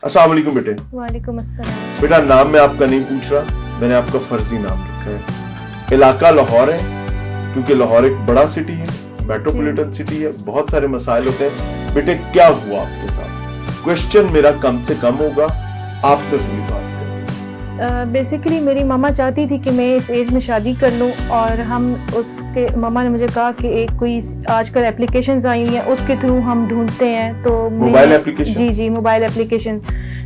अस्सलाम वालेकुम बेटे। वालेकुम अस्सलाम। बेटा नाम मैं आपका नहीं पूछ रहा, मैंने आपका फर्जी नाम रखा है। इलाका लाहौर है, क्योंकि लाहौर एक बड़ा सिटी है, मेट्रोपॉलिटन सिटी है, बहुत सारे मसाइल होते हैं। बेटे क्या हुआ आपके साथ? क्वेश्चन मेरा कम से कम होगा, आपने पूरी बात करें। बेसिकली मेरी मामा चाहती थी कि मैं इस एज में शादी कर लूं, और हम उसके मामा ने मुझे कहा कि एक कोई आजकल एप्लीकेशंस आई हुई हैं उसके थ्रू हम ढूंढते हैं। तो मोबाइल एप्लीकेशन? जी मोबाइल एप्लीकेशन।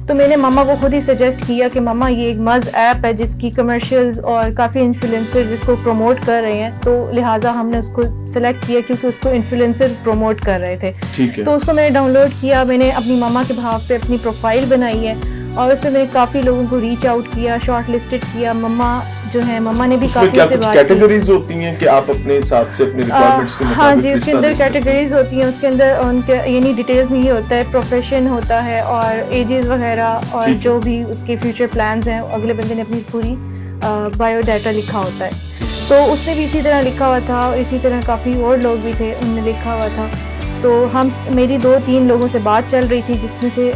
तो मैंने मामा को खुद ही सजेस्ट किया कि मामा ये एक मज़ ऐप है जिसकी कमर्शियल्स और काफ़ी इन्फ्लुएंसर्स जिसको प्रमोट कर रहे हैं, तो लिहाजा हमने उसको सेलेक्ट किया क्योंकि उसको इन्फ्लुएंसर प्रमोट कर रहे थे। ठीक है। तो उसको मैंने डाउनलोड किया, मैंने अपनी मामा के भाव पे अपनी प्रोफाइल बनाई है और उस पर मैंने काफ़ी लोगों को रीच आउट किया, शॉर्ट लिस्टेड किया। मम्मा जो है, मम्मा ने भी काफ़ी से बात की। कैटेगरीज होती हैं कि आप अपने हिसाब से अपने रिक्वायरमेंट्स के मुताबिक? हाँ जी, उसके अंदर कैटेगरीज होती हैं, उसके अंदर उनके यानी डिटेल्स में ये होता है, प्रोफेशन होता है और एजेस वगैरह और जो भी उसके फ्यूचर प्लान्स हैं, अगले बंदे ने अपनी पूरी बायोडाटा लिखा होता है। तो उसने भी इसी तरह लिखा हुआ था, इसी तरह काफ़ी और लोग भी थे उन्होंने लिखा हुआ था। तो मेरी 2-3 लोगों से बात चल रही थी, जिसमें से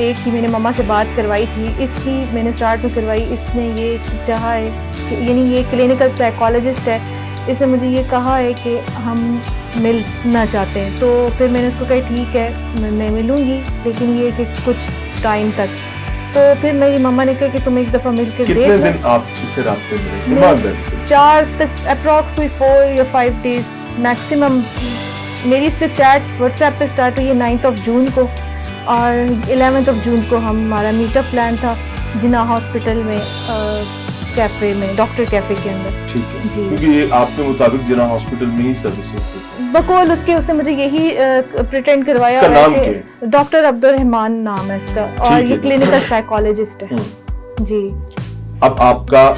एक की मैंने मम्मा से बात करवाई थी, इसकी मैंने स्टार्ट में करवाई। इसने ये चाहा है कि यानी ये क्लिनिकल साइकोलॉजिस्ट है, इसने मुझे ये कहा है कि हम मिलना चाहते हैं। तो फिर मैंने उसको कहा ठीक है मैं मिलूँगी, लेकिन ये कि कुछ टाइम तक। तो फिर मेरी मम्मा ने कहा कि तुम एक दफ़ा मिल के देख लो। कितने दिन आप इससे राब्ते में रहे? 4 तक अप्रॉक्स 4 या 5 डेज मैक्सिमम। मेरी इससे चैट व्हाट्सएप पे स्टार्ट हुई है 9 जून को, और 11 जून को हमारा मीटअप प्लान था जिना हॉस्पिटल में, कैफ़े में, डॉक्टर कैफ़े के अंदर। ठीक है जी, क्योंकि ये आपके मुताबिक जिना हॉस्पिटल में ही सर्विसेज बकौल उसके उसने मुझे यही प्रिटेंड करवाया। इसका नाम क्या है? डॉक्टर अब्दुल रहमान नाम है इसका, और ये क्लिनिकल साइकोलॉजिस्ट है जी। अब आपका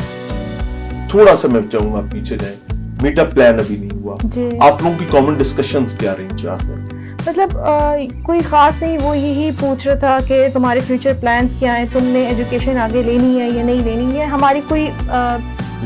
थोड़ा सा मैं चाहूंगा पीछे जाए, मीटअप प्लान अभी नहीं हुआ, आप लोगों की कॉमन डिस्कशंस क्या रही चार में? मतलब कोई ख़ास नहीं, वो यही पूछ रहा था कि तुम्हारे फ्यूचर प्लान्स क्या हैं, तुमने एजुकेशन आगे लेनी है या नहीं लेनी है। हमारी कोई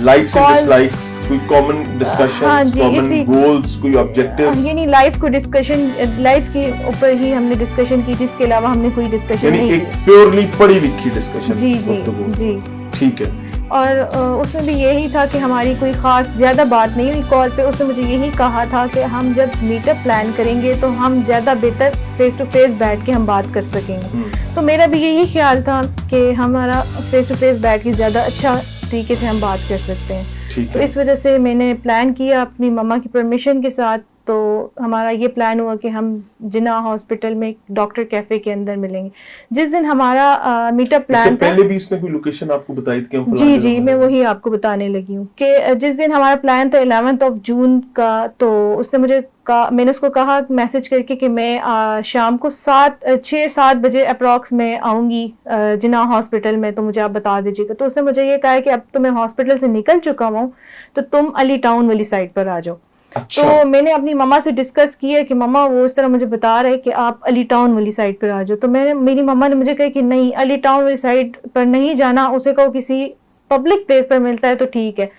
लाइक्स एंड डिसलाइक्स, कोई कॉमन डिस्कशंस, कॉमन गोल्स, कोई ऑब्जेक्टिव्स? यानी लाइफ को डिस्कशन, लाइफ के ऊपर ही हमने डिस्कशन की, जिसके अलावा हमने कोई डिस्कशन नहीं की। एक प्योरली पढ़ी लिखी डिस्कशन? जी जी जी ठीक है। और उसमें भी यही था कि हमारी कोई ख़ास ज़्यादा बात नहीं हुई कॉल पे। उसने मुझे यही कहा था कि हम जब मीटअप प्लान करेंगे तो हम ज़्यादा बेहतर फेस टू फेस बैठ के हम बात कर सकेंगे। तो मेरा भी यही ख्याल था कि हमारा फेस टू फेस बैठ के ज़्यादा अच्छा तरीके से हम बात कर सकते हैं। तो इस वजह से मैंने प्लान किया अपनी मम्मा की परमिशन के साथ। तो हमारा ये प्लान हुआ कि हम जिना हॉस्पिटल में डॉक्टर कैफ़े के अंदर मिलेंगे। जिस दिन हमारा मीटअप प्लान था, पहले भी इसने कोई लोकेशन आपको बताई थी कि हम जी मैं वही आपको बताने लगी हूँ कि जिस दिन हमारा प्लान था 11 जून का, तो उसने मुझे मैंने उसको कहा मैसेज करके कि मैं शाम को 6-7 बजे अप्रॉक्स में आऊँगी जिना हॉस्पिटल में, तो मुझे आप बता दीजिएगा। तो उसने मुझे ये कहा है कि अब तो मैं हॉस्पिटल से निकल चुका हूँ, तो तुम अली टाउन वाली साइड पर आ जाओ। अच्छा। तो मैंने अपनी मम्मा से डिस्कस किया कि मम्मा वो इस तरह मुझे बता रहे कि आप अली टाउन वाली साइड पर आ जाओ। तो मेरी मम्मा ने मुझे कहा कि नहीं, अली टाउन वाली साइड पर नहीं जाना, उसे कहो किसी पब्लिक प्लेस पर मिलता है तो ठीक है।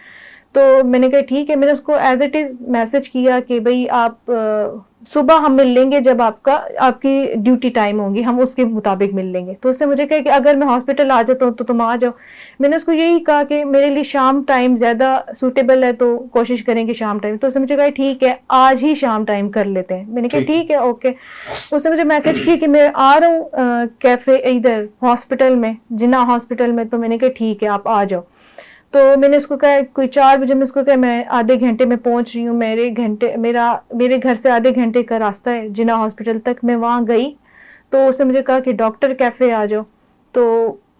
तो मैंने कहा ठीक है। मैंने उसको एज इट इज़ मैसेज किया कि भाई आप सुबह हम मिल लेंगे, जब आपकी ड्यूटी टाइम होगी हम उसके मुताबिक मिल लेंगे। तो उसने मुझे कहा कि अगर मैं हॉस्पिटल आ जाता हूँ तो तुम आ जाओ। मैंने उसको यही कहा कि मेरे लिए शाम टाइम ज़्यादा सूटेबल है, तो कोशिश करेंगे शाम टाइम। तो उसने मुझे कहा ठीक है आज ही शाम टाइम कर लेते हैं। मैंने कहा ठीक है ओके। उसने मुझे मैसेज किया कि मैं आ रहा हूँ कैफ़े इधर हॉस्पिटल में, जिना हॉस्पिटल में। तो मैंने कहा ठीक है आप आ जाओ। तो मैंने उसको कहा कोई 4 बजे में उसको कहा मैं आधे घंटे में पहुंच रही हूँ, मेरे घर से आधे घंटे का रास्ता है जिना हॉस्पिटल तक। मैं वहाँ गई तो उसने मुझे कहा कि डॉक्टर कैफ़े आ जाओ। तो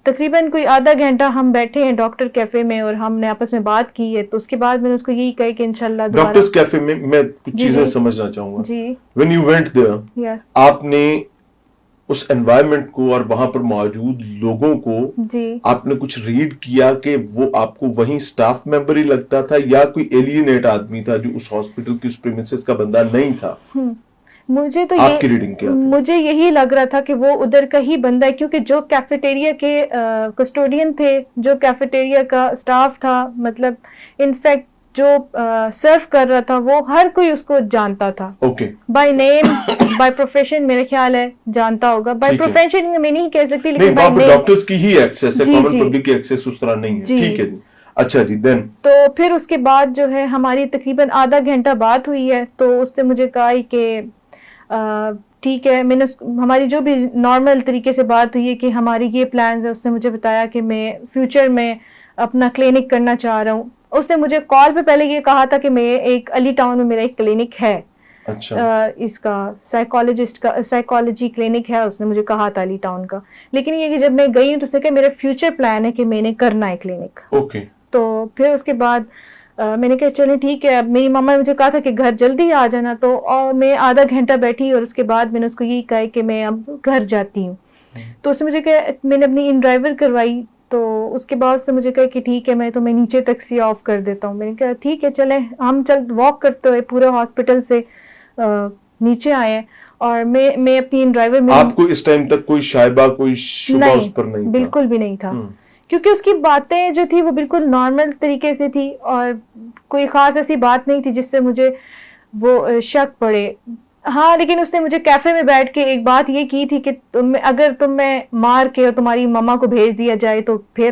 तकरीबन कोई आधा घंटा हम बैठे हैं डॉक्टर कैफ़े में और हमने आपस में बात की है। तो उसके बाद मैंने उसको यही कहा कि इंशाल्लाह डॉक्टर्स कैफ़े में मैं कुछ चीजें समझना चाहूंगा जी। When you went there, आपने उस एनवायरनमेंट को और वहां पर मौजूद लोगों को आपने कुछ रीड किया कि वो आपको वहीं स्टाफ मेंबर ही लगता था या कोई एलियनेट आदमी था जो उस हॉस्पिटल की उस प्रीमिसेस का बंदा नहीं था? मुझे तो आपकी रीडिंग क्या थी? मुझे यही लग रहा था कि वो उधर का ही बंदा है, क्योंकि जो कैफेटेरिया के कस्टोडियन थे, जो कैफेटेरिया का स्टाफ था, मतलब इनफैक्ट جو سرو کر رہا تھا وہ ہر کوئی اس کو جانتا تھا. Okay. By name by profession میرے خیال ہے جانتا ہوگا. بائی پروفیشن میں نہیں کہہ سکتی لیکن وہاں پہ ڈاکٹرز کی ہی ایکسیس ہے, کامن پبلک کی ایکسیس اس طرح نہیں ہے. ٹھیک ہے جی. اچھا جی. دین تو پھر اس کے بعد جو ہے ہماری تقریباً آدھا گھنٹہ بات ہوئی ہے, تو اس نے مجھے کہا کہ ٹھیک ہے. میں نے ہماری جو بھی نارمل طریقے سے بات ہوئی ہے کہ ہماری یہ پلانز ہیں, اس نے مجھے بتایا کہ میں فیوچر میں اپنا کلینک کرنا چاہ رہا ہوں. اس نے مجھے کال پہ پہلے یہ کہا تھا کہ میں ایک علی ٹاؤن میں میرا ایک کلینک ہے. اچھا. اس کا سائیکالوجی کلینک ہے, اس نے مجھے کہا تھا علی ٹاؤن کا. لیکن یہ کہ جب میں گئی ہوں تو اس نے کہا میرا فیوچر پلان ہے کہ میں نے کرنا ہے کلینک. اوکے. تو پھر اس کے بعد میں نے کہا چلیں ٹھیک ہے. اب میری ماما نے مجھے کہا تھا کہ گھر جلدی آ جانا, تو اور میں آدھا گھنٹہ بیٹھی اور اس کے بعد میں نے اس کو یہی کہا کہ میں اب گھر جاتی ہوں. تو اس نے مجھے کہا, میں نے اپنی ان ڈرائیور کروائی, تو اس کے بعد اس نے مجھے کہا کہ ٹھیک ہے میں تمہیں نیچے تک آف کر دیتا ہوں. میں نے کہا ٹھیک ہے چلیں. ہم واک کرتے ہوئے پورے ہاسپٹل سے نیچے آئے ہیں, اور میں اپنی ان ڈرائیور میں. آپ کو اس ٹائم تک کوئی شائبہ کوئی شبہ اس پر نہیں تھا؟ بالکل بھی نہیں تھا, کیونکہ اس کی باتیں جو تھی وہ بالکل نارمل طریقے سے تھی, اور کوئی خاص ایسی بات نہیں تھی جس سے مجھے وہ شک پڑے. ہاں لیکن اس نے مجھے کیفے میں بیٹھ کے ایک بات یہ کی تھی کہ اگر تم میں مار کے اور تمہاری ماما کو بھیج دیا جائے تو پھر,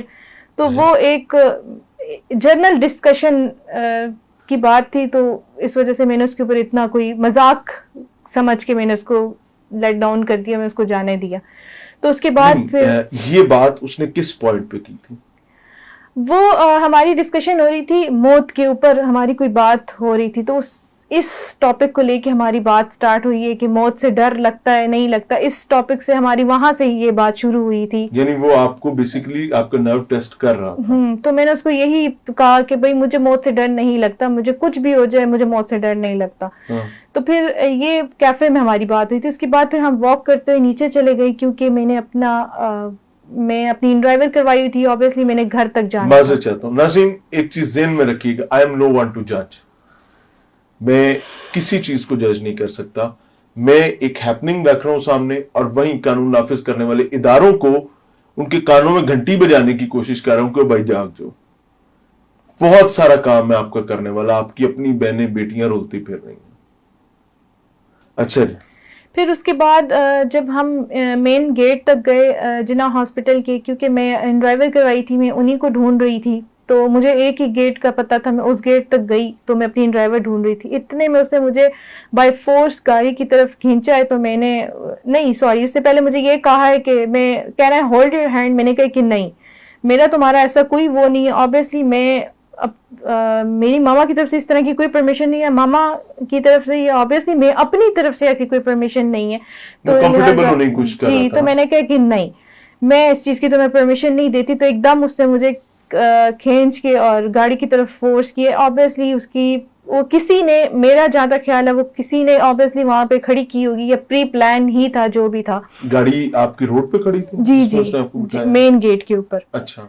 تو وہ ایک جنرل ڈسکشن کی بات تھی, تو اس وجہ سے میں نے اس کے اوپر اتنا کوئی مذاق سمجھ کے میں نے اس کو لیٹ ڈاؤن کر دیا, میں اس کو جانے دیا. تو اس کے بعد پھر یہ بات اس نے کس پوائنٹ پہ کی تھی؟ وہ ہماری ڈسکشن ہو رہی تھی موت کے اوپر, ہماری کوئی بات ہو رہی تھی, تو اس ٹاپک کو لے کے ہماری بات سٹارٹ ہوئی ہے کہ موت سے ڈر لگتا ہے نہیں لگتا. اس ٹاپک سے ہماری وہاں سے ہی یہ بات شروع ہوئی تھی. یعنی وہ آپ کو بیسیکلی آپ کا نرو ٹیسٹ کر رہا تھا. تو میں نے اس کو یہی کہا کہ بھائی مجھے موت سے ڈر نہیں لگتا, مجھے کچھ بھی ہو جائے مجھے موت سے ڈر نہیں لگتا. تو پھر یہ کیفے میں ہماری بات ہوئی تھی. اس کے بعد پھر ہم واک کرتے ہوئے نیچے چلے گئے, کیونکہ میں اپنی ڈرائیور کروائی ہوئی تھی. اوبیسلی میں نے گھر تک جانا. معذرت چاہتا ہوں ناظرین, ایک چیز ذہن میں رکھیے گا, I'm no one to جج. میں کسی چیز کو جج نہیں کر سکتا. میں ایک ہیپننگ رکھ رہا ہوں سامنے, اور وہیں قانون نافذ کرنے والے اداروں کو ان کے کانوں میں گھنٹی بجانے کی کوشش کر رہا ہوں کہ بھائی جاگ جو. بہت سارا کام ہے آپ کا کرنے والا, آپ کی اپنی بہنیں بیٹیاں رولتی پھر رہی ہیں. اچھا جی. پھر اس کے بعد جب ہم مین گیٹ تک گئے جناح ہاسپٹل کے, کیونکہ میں ڈرائیور کروائی تھی, میں انہی کو ڈھونڈ رہی تھی, تو مجھے ایک ہی گیٹ کا پتہ تھا. میں اس گیٹ تک گئی تو میں اپنی ڈرائیور ڈھونڈ رہی تھی. اتنے میں اس نے مجھے بائی فورس گاڑی کی طرف کھینچا ہے. تو میں نے نہیں سوری, اس سے پہلے مجھے یہ کہا ہے کہ میں کہہ رہا ہے ہولڈ یور ہینڈ. میں نے کہا کہ نہیں, میرا تمہارا ایسا کوئی وہ نہیں ہے. اوبیسلی میں میری ماما کی طرف سے اس طرح کی کوئی پرمیشن نہیں ہے, ماما کی طرف سے یہ اوبیسلی میں اپنی طرف سے ایسی کوئی پرمیشن نہیں ہے. تو جی, تو میں نے کہا کہ نہیں, میں اس چیز کی تو میں پرمیشن نہیں دیتی. تو ایک دم اس نے مجھے کھینچ کے اور گاڑی کی طرف فورس کیے. اوبیسلی وہ کسی نے, میرا جہاں تک خیال ہے وہ کسی نے اوبیسلی وہاں پہ کھڑی کی ہوگی, یا پری پلان ہی تھا جو بھی تھا. گاڑی آپ کی روڈ پہ کھڑی تھی؟ جی, مین گیٹ کے اوپر. اچھا.